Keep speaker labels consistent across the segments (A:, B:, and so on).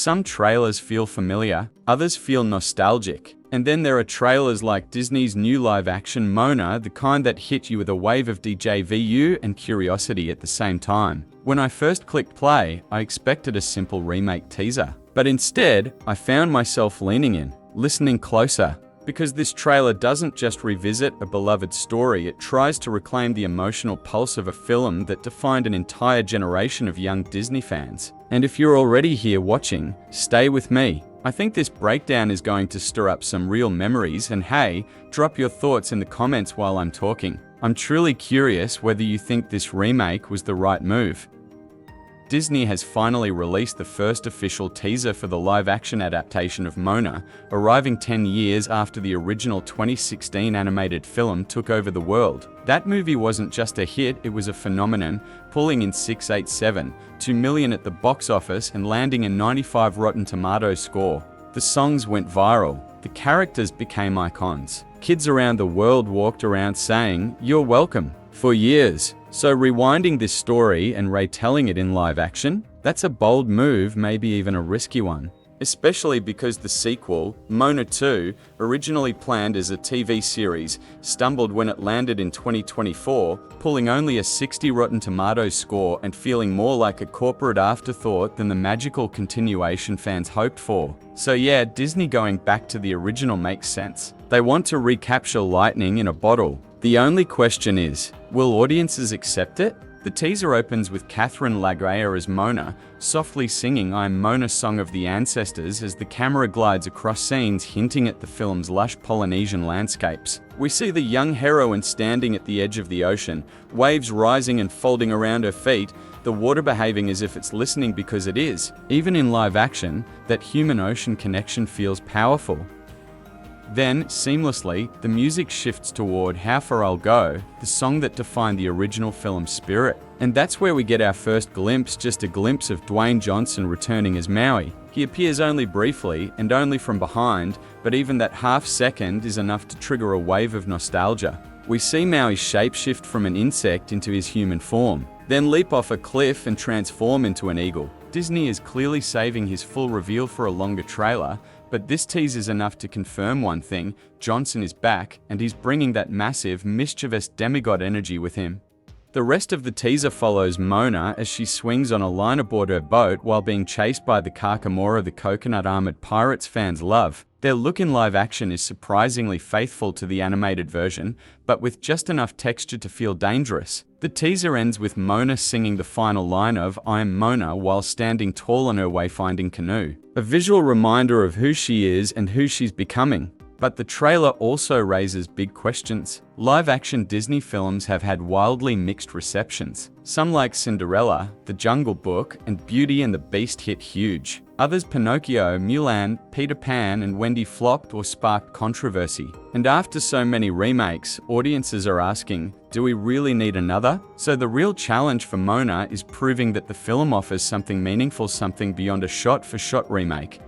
A: Some trailers feel familiar, others feel nostalgic. And then there are trailers like Disney's new live-action Moana, the kind that hit you with a wave of déjà vu and curiosity at the same time. When I first clicked play, I expected a simple remake teaser. But instead, I found myself leaning in, listening closer. Because this trailer doesn't just revisit a beloved story, it tries to reclaim the emotional pulse of a film that defined an entire generation of young Disney fans. And if you're already here watching, stay with me. I think this breakdown is going to stir up some real memories, and hey, drop your thoughts in the comments while I'm talking. I'm truly curious whether you think this remake was the right move. Disney has finally released the first official teaser for the live-action adaptation of Moana, arriving 10 years after the original 2016 animated film took over the world. That movie wasn't just a hit, it was a phenomenon, pulling in $687.2 million at the box office and landing a 95 Rotten Tomatoes score. The songs went viral. The characters became icons. Kids around the world walked around saying, "You're welcome," for years. So rewinding this story and retelling it in live action, that's a bold move, maybe even a risky one. Especially because the sequel, Moana 2, originally planned as a TV series, stumbled when it landed in 2024, pulling only a 60 Rotten Tomatoes score and feeling more like a corporate afterthought than the magical continuation fans hoped for. So yeah, Disney going back to the original makes sense. They want to recapture lightning in a bottle. The only question is, will audiences accept it? The teaser opens with Laga'aia as Moana, softly singing "I'm Moana" song of the ancestors as the camera glides across scenes hinting at the film's lush Polynesian landscapes. We see the young heroine standing at the edge of the ocean, waves rising and folding around her feet, the water behaving as if it's listening because it is. Even in live action, that human-ocean connection feels powerful. Then, seamlessly, the music shifts toward "How Far I'll Go," the song that defined the original film's spirit. And that's where we get our first glimpse, just a glimpse of Dwayne Johnson returning as Maui. He appears only briefly, and only from behind, but even that half second is enough to trigger a wave of nostalgia. We see Maui shapeshift from an insect into his human form, then leap off a cliff and transform into an eagle. Disney is clearly saving his full reveal for a longer trailer, but this tease is enough to confirm one thing: Johnson is back, and he's bringing that massive, mischievous demigod energy with him. The rest of the teaser follows Moana as she swings on a line aboard her boat while being chased by the Kakamora, the coconut-armored pirates fans love. Their look in live action is surprisingly faithful to the animated version, but with just enough texture to feel dangerous. The teaser ends with Moana singing the final line of "I am Moana" while standing tall on her wayfinding canoe. A visual reminder of who she is and who she's becoming. But the trailer also raises big questions. Live-action Disney films have had wildly mixed receptions. Some like Cinderella, The Jungle Book, and Beauty and the Beast hit huge. Others, Pinocchio, Mulan, Peter Pan, and Wendy, flopped or sparked controversy. And after so many remakes, audiences are asking, do we really need another? So the real challenge for Moana is proving that the film offers something meaningful, something beyond a shot-for-shot remake.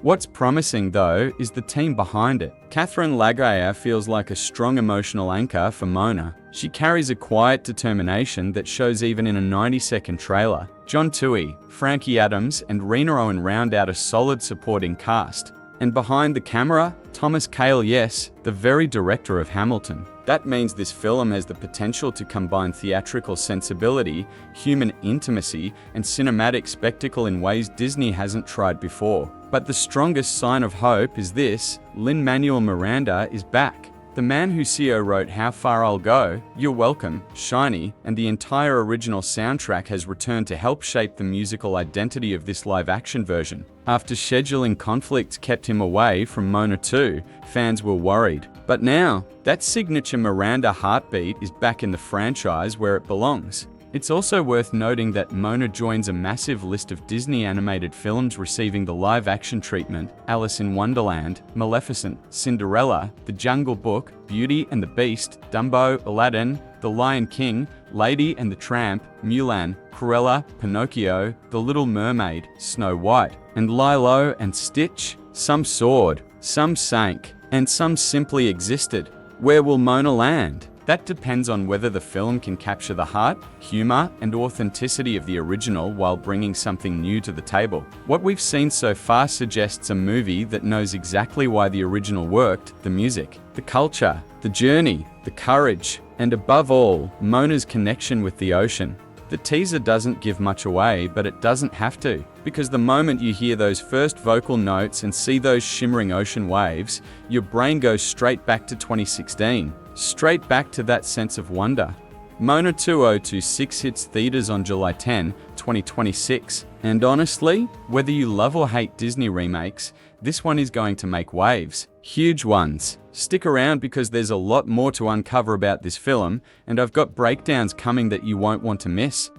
A: What's promising, though, is the team behind it. Laga'aia feels like a strong emotional anchor for Moana. She carries a quiet determination that shows even in a 90-second trailer. John Tui, Frankie Adams, and Rena Owen round out a solid supporting cast. And behind the camera, Thomas Kail, yes, the very director of Hamilton. That means this film has the potential to combine theatrical sensibility, human intimacy, and cinematic spectacle in ways Disney hasn't tried before. But the strongest sign of hope is this: Lin-Manuel Miranda is back. The man who wrote How Far I'll Go, You're Welcome, Shiny, and the entire original soundtrack has returned to help shape the musical identity of this live-action version. After scheduling conflicts kept him away from Moana 2, fans were worried. But now, that signature Miranda heartbeat is back in the franchise where it belongs. It's also worth noting that Moana joins a massive list of Disney animated films receiving the live-action treatment: Alice in Wonderland, Maleficent, Cinderella, The Jungle Book, Beauty and the Beast, Dumbo, Aladdin, The Lion King, Lady and the Tramp, Mulan, Cruella, Pinocchio, The Little Mermaid, Snow White, and Lilo and Stitch. Some soared, some sank, and some simply existed. Where will Moana land? That depends on whether the film can capture the heart, humor, and authenticity of the original while bringing something new to the table. What we've seen so far suggests a movie that knows exactly why the original worked: the music, the culture, the journey, the courage, and above all, Moana's connection with the ocean. The teaser doesn't give much away, but it doesn't have to, because the moment you hear those first vocal notes and see those shimmering ocean waves, your brain goes straight back to 2016, straight back to that sense of wonder. Moana 2026 hits theaters on July 10, 2026, and honestly, whether you love or hate Disney remakes, this one is going to make waves. Huge ones. Stick around because there's a lot more to uncover about this film, and I've got breakdowns coming that you won't want to miss.